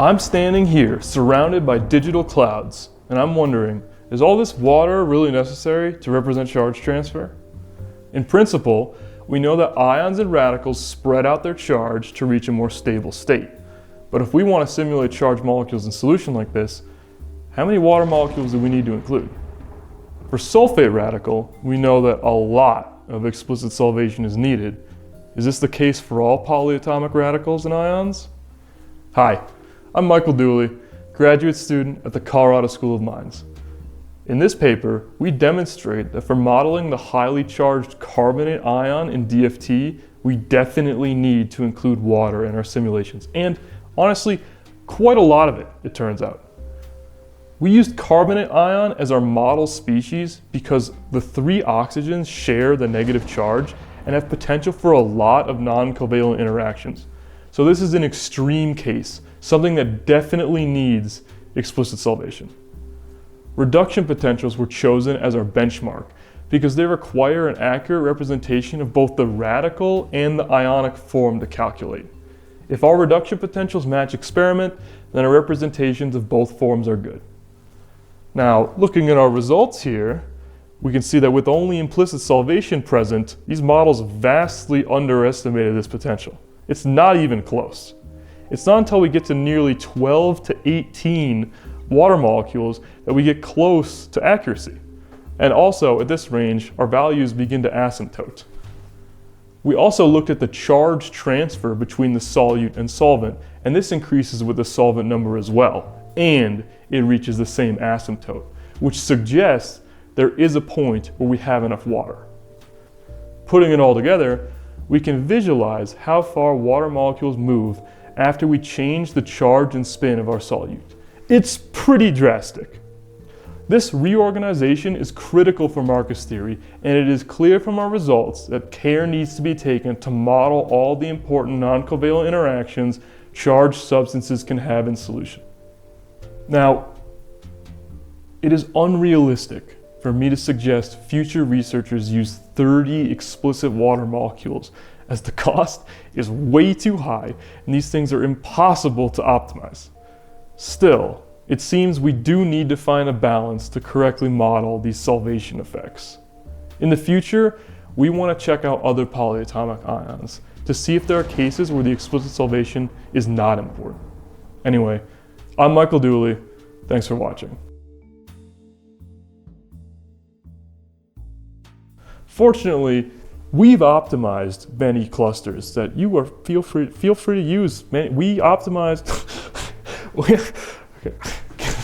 I'm standing here surrounded by digital clouds, and I'm wondering, is all this water really necessary to represent charge transfer? In principle, we know that ions and radicals spread out their charge to reach a more stable state. But if we want to simulate charged molecules in solution like this, how many water molecules do we need to include? For sulfate radical, we know that a lot of explicit solvation is needed. Is this the case for all polyatomic radicals and ions? Hi, I'm Michael Dooley, graduate student at the Colorado School of Mines. In this paper, we demonstrate that for modeling the highly charged carbonate ion in DFT, we definitely need to include water in our simulations, and honestly, quite a lot of it, it turns out. We used carbonate ion as our model species because the 3 oxygens share the negative charge and have potential for a lot of non-covalent interactions. So this is an extreme case, something that definitely needs explicit solvation. Reduction potentials were chosen as our benchmark because they require an accurate representation of both the radical and the ionic form to calculate. If our reduction potentials match experiment, then our representations of both forms are good. Now, looking at our results here, we can see that with only implicit solvation present, these models vastly underestimated this potential. It's not even close. It's not until we get to nearly 12 to 18 water molecules that we get close to accuracy. And also, at this range, our values begin to asymptote. We also looked at the charge transfer between the solute and solvent, and this increases with the solvent number as well, and it reaches the same asymptote, which suggests there is a point where we have enough water. Putting it all together, we can visualize how far water molecules move after we change the charge and spin of our solute. It's pretty drastic. This reorganization is critical for Marcus theory, and it is clear from our results that care needs to be taken to model all the important non-covalent interactions charged substances can have in solution. Now, it is unrealistic for me to suggest future researchers use 30 explicit water molecules, as the cost is way too high and these things are impossible to optimize. Still, it seems we do need to find a balance to correctly model these solvation effects. In the future, we want to check out other polyatomic ions to see if there are cases where the explicit solvation is not important. Anyway, I'm Michael Dooley. Thanks for watching. Fortunately, we've optimized many clusters that feel free to use. We optimized. Okay.